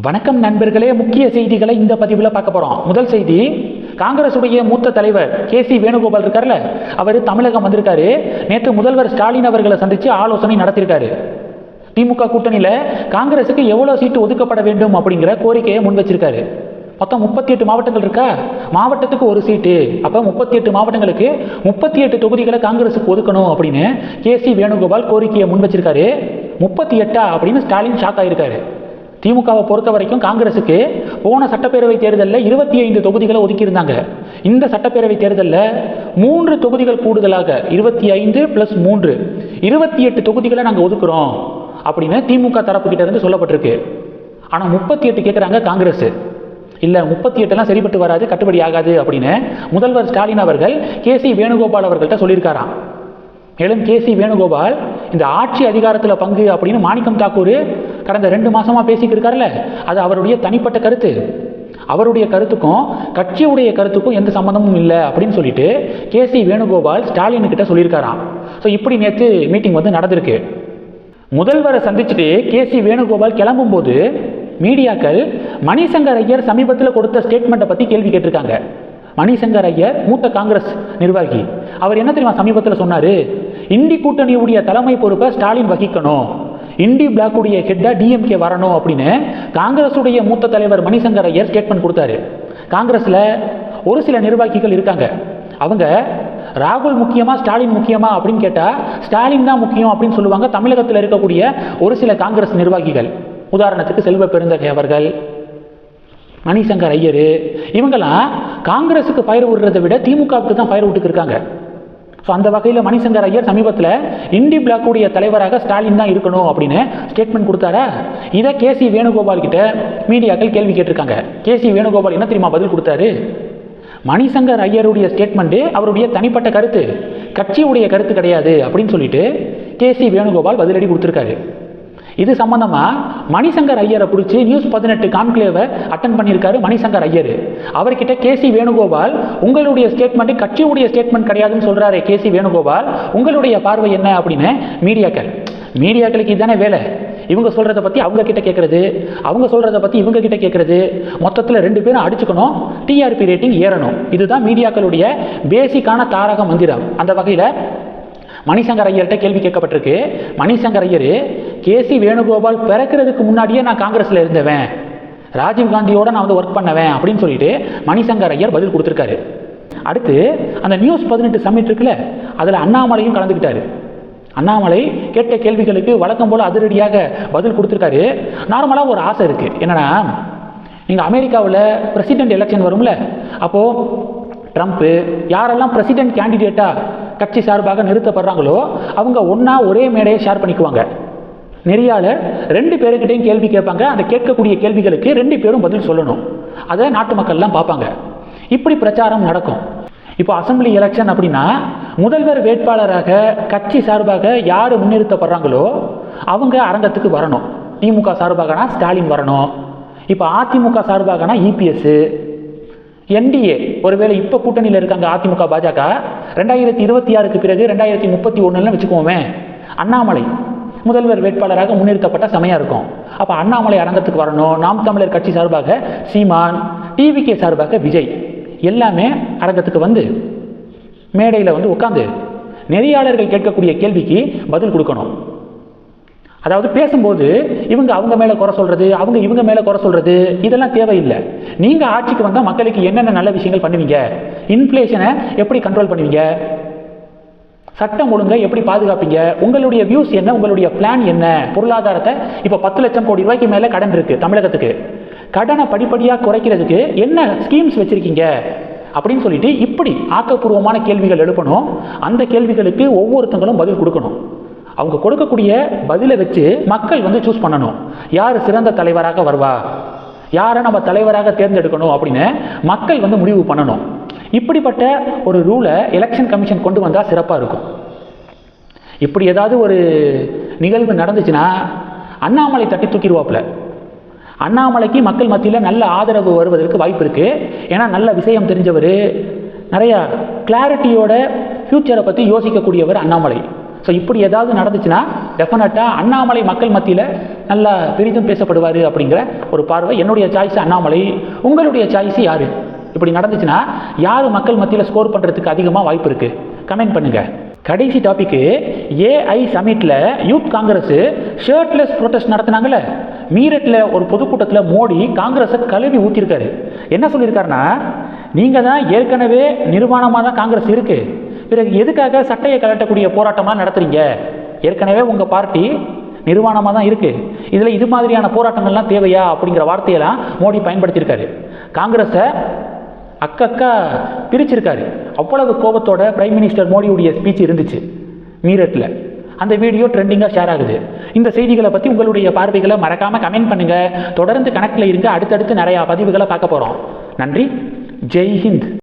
வணக்கம் நண்பர்களே, முக்கிய செய்திகளை இந்த பதிவில் பார்க்க போகிறோம். முதல் செய்தி, காங்கிரசுடைய மூத்த தலைவர் KC வேணுகோபால் இருக்கார்ல, அவர் தமிழகம் வந்திருக்காரு. நேற்று முதல்வர் ஸ்டாலின் அவர்களை சந்தித்து ஆலோசனை நடத்தியிருக்காரு. திமுக கூட்டணியில் காங்கிரஸுக்கு எவ்வளோ சீட்டு ஒதுக்கப்பட வேண்டும் அப்படிங்கிற கோரிக்கையை முன் வச்சிருக்காரு. மொத்தம் 38 மாவட்டங்கள் இருக்கா, மாவட்டத்துக்கு ஒரு சீட்டு, அப்போ 38 மாவட்டங்களுக்கு 38 தொகுதிகளை காங்கிரஸுக்கு ஒதுக்கணும் அப்படின்னு KC வேணுகோபால் கோரிக்கையை முன் வச்சிருக்காரு. 38 அப்படின்னு ஸ்டாலின் ஷாக் ஆகியிருக்காரு. திமுகவை பொறுத்த வரைக்கும் காங்கிரஸுக்கு போன சட்டப்பேரவை தேர்தலில் 25 தொகுதிகளை ஒதுக்கியிருந்தாங்க. இந்த சட்டப்பேரவை தேர்தலில் 3 தொகுதிகள் கூடுதலாக 25 + 3 28 தொகுதிகளை நாங்கள் ஒதுக்குறோம் அப்படின்னு திமுக தரப்பு கிட்ட இருந்து சொல்லப்பட்டிருக்கு. ஆனால் 38 கேட்குறாங்க காங்கிரஸ். இல்லை, 38 சரிப்பட்டு வராது, கட்டுப்படி ஆகாது அப்படின்னு முதல்வர் ஸ்டாலின் அவர்கள் KC வேணுகோபால் அவர்கள்ட்ட சொல்லியிருக்காராம். மேலும் KC வேணுகோபால் இந்த ஆட்சி அதிகாரத்தில் பங்கு அப்படின்னு மாணிக்கம் தாக்கூர் கடந்த 2 மாசமா பேசிக்கிட்டு இருக்காருல்ல, அது அவருடைய தனிப்பட்ட கருத்து. அவருடைய கருத்துக்கும் கட்சியுடைய கருத்துக்கும் எந்த சம்மந்தமும் இல்லை அப்படின்னு சொல்லிட்டு KC வேணுகோபால் ஸ்டாலின் கிட்ட சொல்லியிருக்காராம். ஸோ இப்படி நேற்று மீட்டிங் நடந்திருக்கு. முதல்வரை சந்திச்சுட்டு KC வேணுகோபால் கிளம்பும்போது மீடியாக்கள் மணிசங்கர் ஐயர் சமீபத்தில் கொடுத்த ஸ்டேட்மெண்ட்டை பற்றி கேள்வி கேட்டிருக்காங்க. மணிசங்கர் ஐயர் மூத்த காங்கிரஸ் நிர்வாகி. அவர் என்ன தெரியுமா சமீபத்தில் சொன்னார்? இண்டி கூட்டணியுடைய தலைமை பொறுப்பை ஸ்டாலின் வகிக்கணும், இண்டி பிளாக்குடைய ஹெட்டா DMK வரணும் அப்படின்னு காங்கிரஸுடைய மூத்த தலைவர் மணிசங்கர் ஐயர் ஸ்டேட்மெண்ட் கொடுத்தாரு. காங்கிரஸில் ஒரு சில நிர்வாகிகள் இருக்காங்க, அவங்க ராகுல் முக்கியமா ஸ்டாலின் முக்கியமா அப்படின்னு கேட்டால் ஸ்டாலின் தான் முக்கியம் அப்படின்னு சொல்லுவாங்க. தமிழகத்தில் இருக்கக்கூடிய ஒரு சில காங்கிரஸ் நிர்வாகிகள், உதாரணத்துக்கு செல்வ பெருந்தகை அவர்கள், மணிசங்கர் ஐயர், இவங்கெல்லாம் காங்கிரஸுக்கு ஃபயர் விடுறதை விட திமுகவுக்கு தான் ஃபயர் விட்டுக்கு இருக்காங்க. ஸோ அந்த வகையில் மணிசங்கர் ஐயர் சமீபத்தில் இண்டி பிளாக்குடைய தலைவராக ஸ்டாலின் தான் இருக்கணும் அப்படின்னு ஸ்டேட்மெண்ட் கொடுத்தாரா. இதை KC வேணுகோபால் கிட்ட மீடியாக்கள் கேள்வி கேட்டிருக்காங்க. KC வேணுகோபால் என்ன தெரியுமா பதில் கொடுத்தாரு? மணிசங்கர் ஐயருடைய ஸ்டேட்மெண்ட்டு அவருடைய தனிப்பட்ட கருத்து, கட்சியுடைய கருத்து கிடையாது அப்படின்னு சொல்லிட்டு KC வேணுகோபால் பதிலடி கொடுத்துருக்காரு. இது சம்பந்தமாக மணிசங்கர் ஐயரை பிடிச்சி News 18 கான்க்ளேவை அட்டன் பண்ணியிருக்காரு மணிசங்கர் ஐயர். அவர்கிட்ட KC வேணுகோபால் உங்களுடைய ஸ்டேட்மெண்ட் கட்சியுடைய ஸ்டேட்மெண்ட் கிடையாதுன்னு சொல்கிறாரு KC வேணுகோபால், உங்களுடைய பார்வை என்ன அப்படின்னு மீடியாக்களுக்கு இதுதானே வேலை. இவங்க சொல்கிறத பற்றி அவங்க கிட்ட கேட்குறது, அவங்க சொல்கிறத பற்றி இவங்க கிட்ட கேட்குறது, மொத்தத்தில் 2 பேரும் அடிச்சுக்கணும், TRP ரேட்டிங் ஏறணும். இதுதான் மீடியாக்களுடைய பேசிக்கான தாரக மந்திரம். அந்த வகையில் மணிசங்கர் ஐயர்கிட்ட கேள்வி கேட்கப்பட்டிருக்கு. மணிசங்கர் ஐயர், KC வேணுகோபால் பிறக்கிறதுக்கு முன்னாடியே நான் காங்கிரஸில் இருந்தவன், ராஜீவ்காந்தியோட நான் ஒர்க் பண்ணவேன் அப்படின்னு சொல்லிட்டு மணிசங்கர் ஐயர் பதில் கொடுத்துருக்காரு. அடுத்து அந்த News 18 சம்மிட் இருக்குல்ல, அதில் அண்ணாமலையும் கலந்துக்கிட்டாரு. அண்ணாமலை கேட்ட கேள்விகளுக்கு வழக்கம் போல் அதிரடியாக பதில் கொடுத்துருக்காரு. நார்மலாக ஒரு ஆசை இருக்குது, என்னென்னா நீங்கள் அமெரிக்காவில் பிரசிடென்ட் எலெக்ஷன் வரும்ல, அப்போது ட்ரம்ப்பு யாரெல்லாம் பிரசிடென்ட் கேண்டிடேட்டாக கட்சி சார்பாக நிறுத்தப்படுறாங்களோ அவங்க ஒன்றா ஒரே மேடையை ஷேர் பண்ணிக்குவாங்க. நெறியாளர் 2 பேருக்கிட்டையும் கேள்வி கேட்பாங்க. அந்த கேட்கக்கூடிய கேள்விகளுக்கு 2 பேரும் பதில் சொல்லணும். அதை நாட்டு மக்கள்லாம் பார்ப்பாங்க. இப்படி பிரச்சாரம் நடக்கும். இப்போ அசம்பிளி எலெக்ஷன் அப்படின்னா முதல்வர் வேட்பாளராக கட்சி சார்பாக யார் முன்னிறுத்தப்படுறாங்களோ அவங்க அரங்கத்துக்கு வரணும். திமுக சார்பாகனா ஸ்டாலின் வரணும், இப்போ அதிமுக சார்பாகனா EPS, NDA ஒருவேளை இப்போ கூட்டணியில் இருக்காங்க அதிமுக பாஜக, 2026க்கு பிறகு 2031 வச்சுக்குவோமே, அண்ணாமலை முதல்வர் வேட்பாளராக முன்னிறுத்தப்பட்ட சமயம் இருக்கும். அப்போ அண்ணாமலை அரங்கத்துக்கு வரணும். நாம் தமிழர் கட்சி சார்பாக சீமான், TVK சார்பாக விஜய் எல்லாமே அரங்கத்துக்கு வந்து மேடையில் உட்காந்து நெறியாளர்கள் கேட்கக்கூடிய கேள்விக்கு பதில் கொடுக்கணும். அதாவது பேசும்போது இவங்க அவங்க மேலே குறை சொல்கிறது, அவங்க இவங்க மேலே குறை சொல்கிறது, இதெல்லாம் தேவையில்லை. நீங்கள் ஆட்சிக்கு வந்தால் மக்களுக்கு என்னென்ன நல்ல விஷயங்கள் பண்ணுவீங்க, இன்ஃப்ளேஷனை எப்படி கண்ட்ரோல் பண்ணுவீங்க, சட்டம் ஒழுங்கை எப்படி பாதுகாப்பீங்க, உங்களுடைய வியூஸ் என்ன, உங்களுடைய பிளான் என்ன, பொருளாதாரத்தை இப்போ 10 லட்சம் கோடி ரூபாய்க்கு மேலே கடன் இருக்குது தமிழகத்துக்கு, கடனை படிப்படியாக குறைக்கிறதுக்கு என்ன ஸ்கீம்ஸ் வச்சுருக்கீங்க அப்படின்னு சொல்லிட்டு இப்படி ஆக்கப்பூர்வமான கேள்விகள் எழுப்பணும். அந்த கேள்விகளுக்கு ஒவ்வொருத்தங்களும் பதில் கொடுக்கணும். அவங்க கொடுக்கக்கூடிய பதிலை வச்சு மக்கள் சூஸ் பண்ணணும், யார் சிறந்த தலைவராக வருவா, யாரை நம்ம தலைவராக தேர்ந்தெடுக்கணும் அப்படின்னு மக்கள் முடிவு பண்ணணும். இப்படிப்பட்ட ஒரு ரூலை எலெக்ஷன் கமிஷன் கொண்டு வந்தால் சிறப்பாக இருக்கும். இப்படி ஏதாவது ஒரு நிகழ்வு நடந்துச்சுன்னா அண்ணாமலை தட்டி தூக்கிடுவாப்புல. அண்ணாமலைக்கு மக்கள் மத்தியில் நல்ல ஆதரவு வருவதற்கு வாய்ப்பு இருக்குது. ஏன்னா நல்ல விஷயம் தெரிஞ்சவர், நிறையா கிளாரிட்டியோட ஃப்யூச்சரை பற்றி யோசிக்கக்கூடியவர் அண்ணாமலை. ஸோ இப்படி ஏதாவது நடந்துச்சுன்னா டெஃபினட்டாக அண்ணாமலை மக்கள் மத்தியில் நல்லா பெரிதும் பேசப்படுவார் அப்படிங்கிற ஒரு பார்வை. என்னுடைய சாய்ஸ் அண்ணாமலை. உங்களுடைய சாய்ஸ் யார்? இப்படி நடந்துச்சுன்னா யார் மக்கள் மத்தியில் ஸ்கோர் பண்ணுறதுக்கு அதிகமாக வாய்ப்பு இருக்குது? கமெண்ட் பண்ணுங்கள். கடைசி டாபிக்கு, ஏஐ சமிட்டில் யூத் காங்கிரஸ் ஷர்ட்லெஸ் ப்ரொடெஸ்ட் நடத்தினாங்கல்ல, மீரட்டில் ஒரு பொதுக்கூட்டத்தில் மோடி காங்கிரஸை கழுவி ஊற்றிருக்காரு. என்ன சொல்லியிருக்காருன்னா, நீங்கள் தான் ஏற்கனவே நிர்வாணமாக தான் காங்கிரஸ் இருக்குது, பிறகு எதுக்காக சட்டையை கலட்டக்கூடிய போராட்டம்லாம் நடத்துறீங்க? ஏற்கனவே உங்கள் பார்ட்டி நிர்வாணமாக தான் இருக்குது, இதில் இது மாதிரியான போராட்டங்கள்லாம் தேவையா அப்படிங்கிற வார்த்தையெல்லாம் மோடி பயன்படுத்தியிருக்காரு. காங்கிரஸை அக்கா பிரிச்சிருக்காரு. அவ்வளவு கோபத்தோட பிரைம் மினிஸ்டர் மோடியுடைய ஸ்பீச் இருந்துச்சு மீரட்டில். அந்த வீடியோ ட்ரெண்டிங்காக ஷேர் ஆகுது. இந்த செய்திகளை பற்றி உங்களுடைய பார்வைகளை மறக்காமல் கமெண்ட் பண்ணுங்கள். தொடர்ந்து கணக்கில் இருங்க. அடுத்தடுத்து நிறையா பதிவுகளை பார்க்க போகிறோம். நன்றி. ஜெய் ஹிந்த்.